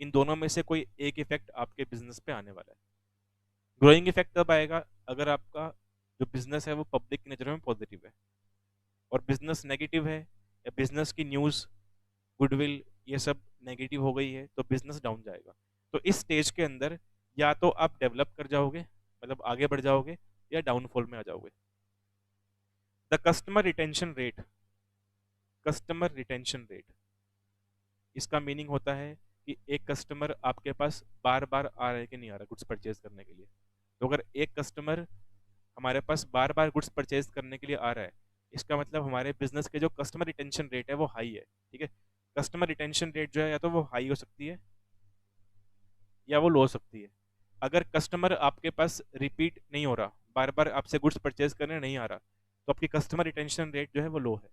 इन दोनों में से कोई एक इफेक्ट आपके बिजनेस पे आने वाला है। ग्रोइंग इफेक्ट तब आएगा अगर आपका जो बिजनेस है वो पब्लिक की नज़रों में पॉजिटिव है, और बिजनेस नेगेटिव है या बिजनेस की न्यूज़, गुडविल ये सब नेगेटिव हो गई है तो बिजनेस डाउन जाएगा। तो इस स्टेज के अंदर या तो आप डेवलप कर जाओगे, मतलब आगे बढ़ जाओगे, या डाउनफॉल में आ जाओगे। द कस्टमर रिटेंशन रेट, इसका मीनिंग होता है कि एक कस्टमर आपके पास बार बार आ रहा है कि नहीं आ रहा गुड्स परचेज करने के लिए। तो अगर एक कस्टमर हमारे पास बार बार गुड्स परचेज करने के लिए आ रहा है, इसका मतलब हमारे बिजनेस के जो कस्टमर रिटेंशन रेट है वो हाई है। ठीक है, कस्टमर रिटेंशन रेट जो है या तो वो हाई हो सकती है या वो लो हो सकती है। अगर कस्टमर आपके पास रिपीट नहीं हो रहा, बार बार आपसे गुड्स परचेज करने नहीं आ रहा, तो आपकी कस्टमर रिटेंशन रेट जो है वो लो है।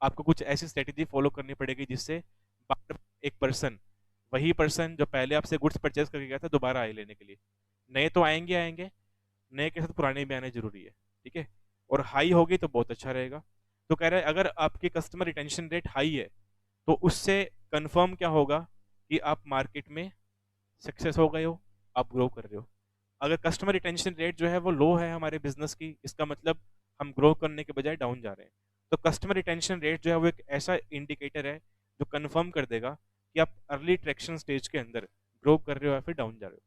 आपको कुछ ऐसी स्ट्रेटेजी फॉलो करनी पड़ेगी जिससे बार एक पर्सन, वही पर्सन जो पहले आपसे गुड्स परचेज करके गया था दोबारा आए लेने के लिए। नए तो आएंगे, नए के साथ पुराने भी आने जरूरी है। ठीक है, और हाई होगी तो बहुत अच्छा रहेगा। तो कह रहे हैं अगर आपकी कस्टमर रिटेंशन रेट हाई है तो उससे कंफर्म क्या होगा कि आप मार्केट में सक्सेस हो गए हो, आप ग्रो कर रहे हो। अगर कस्टमर रिटेंशन रेट जो है वो लो है हमारे बिजनेस की, इसका मतलब हम ग्रो करने के बजाय डाउन जा रहे हैं। तो कस्टमर रिटेंशन रेट जो है वो एक ऐसा इंडिकेटर है जो कंफर्म कर देगा कि आप अर्ली ट्रैक्शन स्टेज के अंदर ग्रो कर रहे हो या फिर डाउन जा रहे हो।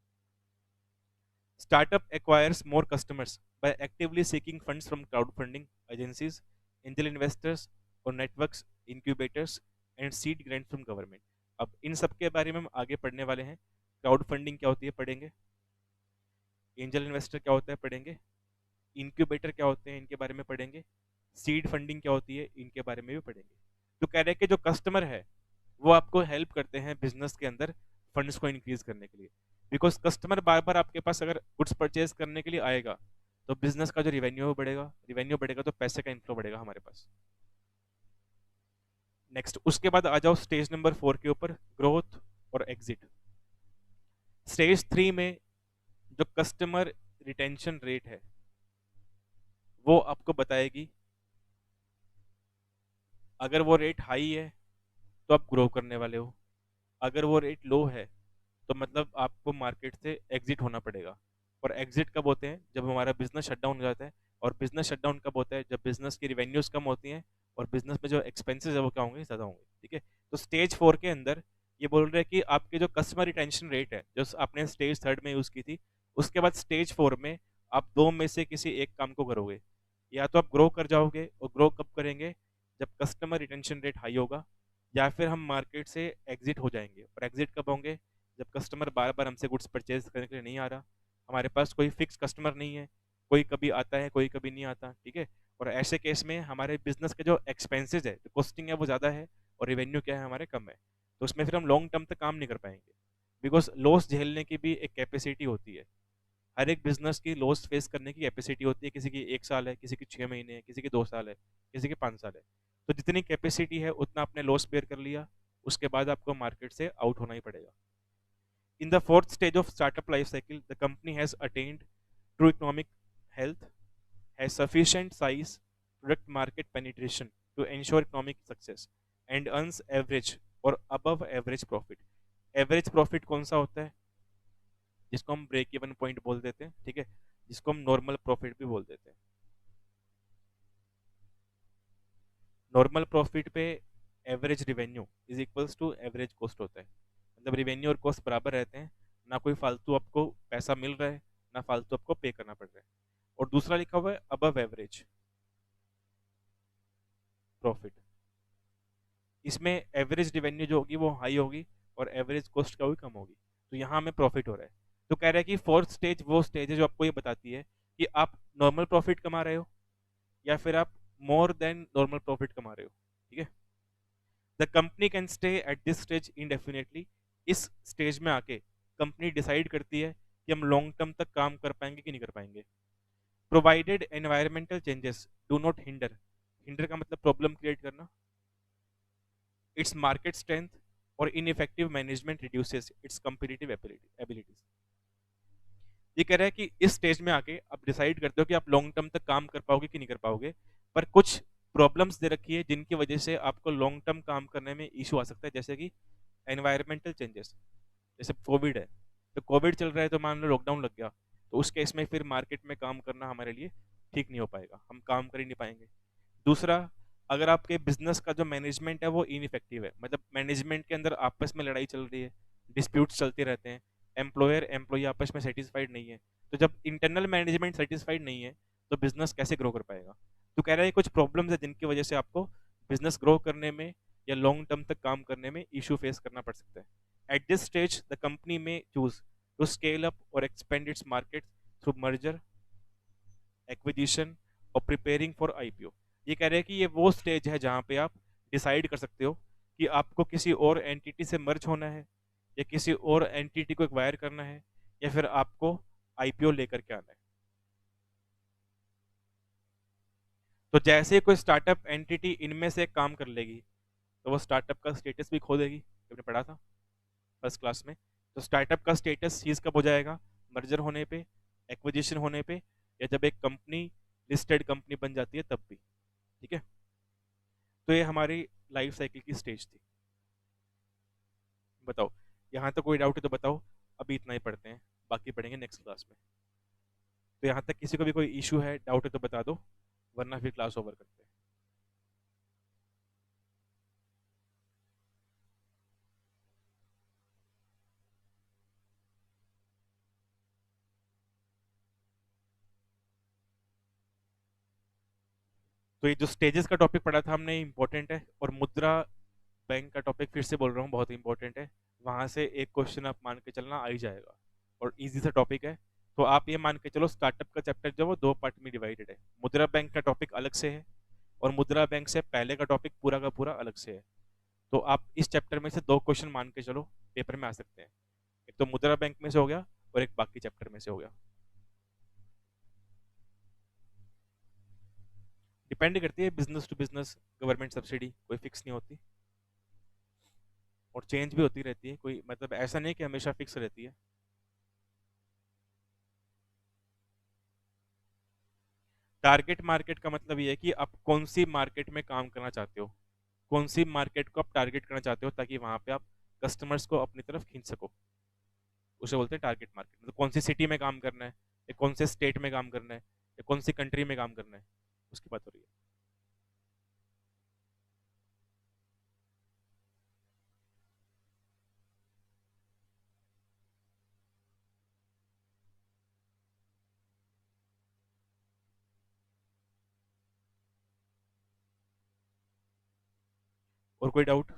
Startup acquires more customers by actively seeking funds from crowdfunding agencies, angel investors और networks, incubators and seed grants from government। अब इन सब के बारे में हम आगे पढ़ने वाले हैं। क्राउड फंडिंग क्या होती है पढ़ेंगे, एंजल इन्वेस्टर क्या होता है पढ़ेंगे, इनक्यूबेटर क्या होते हैं इनके बारे में पढ़ेंगे, सीड फंडिंग क्या होती है इनके बारे में भी पढ़ेंगे। तो कह रहे हैं कि जो कस्टमर है वो आपको हेल्प करते हैं बिजनेस के अंदर फंड्स को इंक्रीज करने के लिए। बिकॉज कस्टमर बार बार आपके पास अगर गुड्स परचेज करने के लिए आएगा तो बिजनेस का जो रिवेन्यू बढ़ेगा तो पैसे का इनफ्लो बढ़ेगा हमारे पास। नेक्स्ट, उसके बाद आ जाओ स्टेज नंबर 4 के ऊपर, ग्रोथ और एग्जिट। स्टेज 3 में जो कस्टमर रिटेंशन रेट है वो आपको बताएगी, अगर वो रेट हाई है तो आप ग्रो करने वाले हो, अगर वो रेट लो है तो मतलब आपको मार्केट से एग्जिट होना पड़ेगा। और एग्जिट कब होते हैं? जब हमारा बिजनेस शटडाउन हो जाता है। और बिजनेस शटडाउन कब होता है? जब बिजनेस की रिवेन्यूज कम होती हैं और बिजनेस में जो एक्सपेंसेस है वो क्या होंगे? ज़्यादा होंगे। ठीक है, तो स्टेज 4 के अंदर ये बोल रहे हैं कि आपके जो कस्टमर रिटेंशन रेट है जो आपने स्टेज 3 में यूज़ की थी, उसके बाद स्टेज 4 में आप दो में से किसी एक काम को करोगे। या तो आप ग्रो कर जाओगे, और ग्रो कब करेंगे? जब कस्टमर रिटेंशन रेट हाई होगा, या फिर हम मार्केट से एग्जिट हो जाएंगे। और एग्जिट कब होंगे? जब कस्टमर बार बार हमसे गुड्स परचेज करने के लिए नहीं आ रहा, हमारे पास कोई फिक्स कस्टमर नहीं है, कोई कभी आता है कोई कभी नहीं आता। ठीक है, और ऐसे केस में हमारे बिजनेस के जो एक्सपेंसेस है, जो कॉस्टिंग है वो ज़्यादा है और रेवेन्यू क्या है हमारे कम है, तो उसमें फिर हम लॉन्ग टर्म तक काम नहीं कर पाएंगे। बिकॉज लॉस झेलने की भी एक कैपेसिटी होती है। हर एक बिजनेस की लॉस फेस करने की कैपेसिटी होती है, किसी की 1 साल है, किसी की 6 महीने है, किसी की 2 साल है, किसी की 5 साल है। तो जितनी कैपेसिटी है उतना आपने लॉस बेयर कर लिया, उसके बाद आपको मार्केट से आउट होना ही पड़ेगा। In the fourth stage of startup life cycle, the company has attained true economic health, has sufficient size, product market penetration to ensure economic success, and earns average और above average profit। Average profit कौन सा होता है? जिसको हम break even point बोल देते हैं। ठीक है, जिसको हम नॉर्मल प्रॉफिट भी बोल देते हैं। नॉर्मल प्रॉफिट पे average revenue is equals to average cost होता है। मतलब रिवेन्यू और कॉस्ट बराबर रहते हैं, ना कोई फालतू आपको पैसा मिल रहा है, ना फालतू आपको पे करना पड़ रहा है। और दूसरा लिखा हुआ है अबव एवरेज प्रॉफिट। इसमें एवरेज रिवेन्यू जो होगी वो हाई होगी और एवरेज कॉस्ट क्या होगी? कम होगी। तो यहाँ हमें प्रॉफिट हो रहा है। तो कह रहा है कि फोर्थ स्टेज वो स्टेज है जो आपको ये बताती है कि आप नॉर्मल प्रॉफिट कमा रहे हो या फिर आप मोर देन नॉर्मल प्रॉफिट कमा रहे हो। ठीक है, the company can stay at this stage indefinitely. इस स्टेज में आके कंपनी डिसाइड करती है कि हम लॉन्ग टर्म तक काम कर पाएंगे कि नहीं कर पाएंगे, provided environmental changes do not hinder. Hinder का मतलब प्रॉब्लम क्रिएट करना, इट्स मार्केट स्ट्रेंथ, और ineffective management reduces it's competitive abilities. ये कह रहा है कि इस स्टेज में आके आप डिसाइड करते हो कि आप लॉन्ग टर्म तक काम कर पाओगे कि नहीं कर पाओगे, पर कुछ प्रॉब्लम्स दे रखी है जिनकी वजह से आपको लॉन्ग टर्म काम करने में इशू आ सकता है, जैसे कि एनवायरमेंटल चेंजेस। जैसे कोविड है, तो कोविड चल रहा है तो मान लो लॉकडाउन लग गया, तो उस केस में फिर मार्केट में काम करना हमारे लिए ठीक नहीं हो पाएगा, हम काम कर ही नहीं पाएंगे। दूसरा, अगर आपके बिजनेस का जो मैनेजमेंट है वो इनइफेक्टिव है, मतलब मैनेजमेंट के अंदर आपस में लड़ाई चल रही है, डिस्प्यूट्स चलते रहते हैं, एम्प्लॉयर एम्प्लॉई आपस में सेटिस्फाइड नहीं है, तो जब इंटरनल मैनेजमेंट सेटिस्फाइड नहीं है तो बिजनेस कैसे ग्रो कर पाएगा? तो कह रहा है कुछ प्रॉब्लम्स है जिनकी वजह से आपको बिजनेस ग्रो करने में या लॉन्ग टर्म तक काम करने में इशू फेस करना पड़ सकता है। At this stage the company में चूज टू स्केल अप और expand its market through merger, acquisition और प्रिपेयरिंग फॉर आईपीओ। ये कह रहे हैं कि ये वो स्टेज है जहाँ पे आप डिसाइड कर सकते हो कि आपको किसी और एंटिटी से मर्ज होना है, या किसी और एंटिटी को एक्वायर करना है, या फिर आपको आईपीओ लेकर के आना है। तो जैसे ही कोई स्टार्टअप एंटिटी इनमें से काम कर लेगी तो वो स्टार्टअप का स्टेटस भी खो देगी। आपने पढ़ा था फर्स्ट क्लास में। तो स्टार्टअप का स्टेटस सीज कब हो जाएगा? मर्जर होने पे, एक्विजिशन होने पे, या जब एक कंपनी लिस्टेड कंपनी बन जाती है तब भी। ठीक है, तो ये हमारी लाइफ साइकिल की स्टेज थी। बताओ, यहाँ तक कोई डाउट है तो बताओ, अभी इतना ही पढ़ते हैं, बाकी पढ़ेंगे नेक्स्ट क्लास में। तो यहाँ तक किसी को भी कोई इशू है, डाउट है तो बता दो, वरना फिर क्लास ओवर करते हैं। तो ये जो स्टेजेस का टॉपिक पढ़ा था हमने, इंपॉर्टेंट है। और मुद्रा बैंक का टॉपिक फिर से बोल रहा हूँ, बहुत इंपॉर्टेंट है। वहां से एक क्वेश्चन आप मान के चलना आ ही जाएगा, और इजी सा टॉपिक है। तो आप ये मान के चलो स्टार्टअप का चैप्टर जो वो 2 पार्ट में डिवाइडेड है। मुद्रा बैंक का टॉपिक अलग से है, और मुद्रा बैंक से पहले का टॉपिक पूरा का पूरा अलग से है। तो आप इस चैप्टर में से 2 क्वेश्चन मान के चलो पेपर में आ सकते हैं। तो मुद्रा बैंक में से हो गया और एक बाकी चैप्टर में से हो गया। डिपेंड करती है business to business, government subsidy कोई फिक्स नहीं होती और चेंज भी होती रहती है, कोई मतलब ऐसा नहीं कि हमेशा फिक्स रहती है। टारगेट मार्केट का मतलब ये है कि आप कौन सी मार्केट में काम करना चाहते हो, कौन सी मार्केट को आप टारगेट करना चाहते हो ताकि वहां पे आप कस्टमर्स को अपनी तरफ खींच सको, उसे बोलते हैं टारगेट मार्केट। मतलब कौन सी सिटी में काम करना है, या कौन से स्टेट में काम करना है, या कौन सी कंट्री में काम करना है, उसकी बात हो रही है। और कोई डाउट?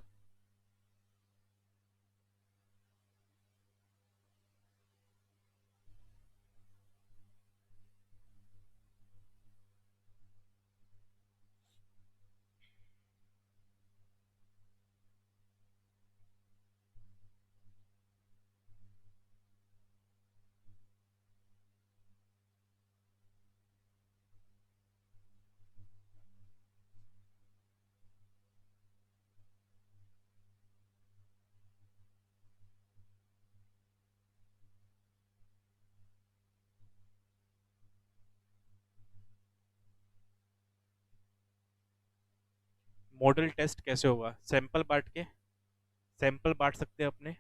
मॉडल टेस्ट कैसे होगा? सैंपल बांट के, सैंपल बांट सकते हैं अपने,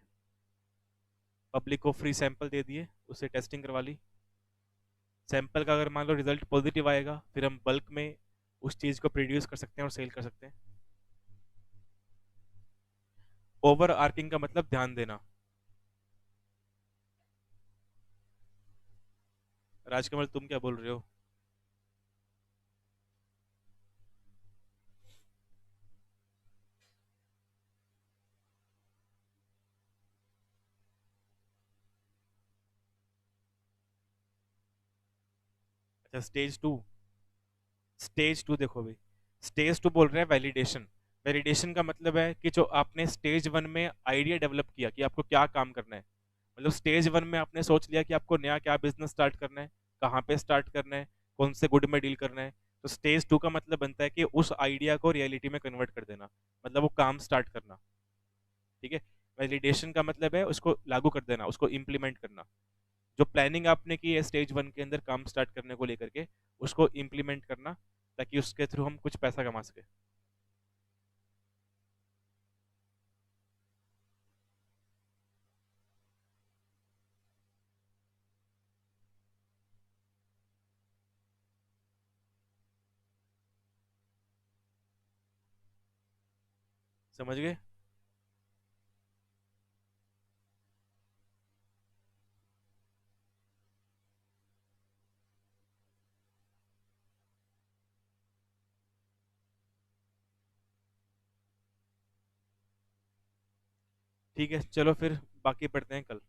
पब्लिक को फ्री सैंपल दे दिए, उससे टेस्टिंग करवा ली। सैंपल का अगर मान लो रिजल्ट पॉजिटिव आएगा, फिर हम बल्क में उस चीज़ को प्रोड्यूस कर सकते हैं और सेल कर सकते हैं। ओवर आर्किंग का मतलब ध्यान देना। राजकमल तुम क्या बोल रहे हो? अच्छा स्टेज टू, स्टेज टू देखो भाई, स्टेज टू बोल रहे हैं वैलिडेशन। वैलिडेशन का मतलब है कि जो आपने स्टेज वन में आइडिया डेवलप किया कि आपको क्या काम करना है, मतलब स्टेज वन में आपने सोच लिया कि आपको नया क्या बिजनेस स्टार्ट करना है, कहाँ पे स्टार्ट करना है, कौन से गुड में डील करना है। तो स्टेज टू का मतलब बनता है कि उस आइडिया को रियलिटी में कन्वर्ट कर देना, मतलब वो काम स्टार्ट करना। ठीक है। वैलिडेशन का मतलब है उसको लागू कर देना, उसको इम्प्लीमेंट करना। जो प्लानिंग आपने की है स्टेज वन के अंदर काम स्टार्ट करने को लेकर के, उसको इम्प्लीमेंट करना ताकि उसके थ्रू हम कुछ पैसा कमा सके। समझ गए? ठीक है चलो फिर बाकी पढ़ते हैं कल।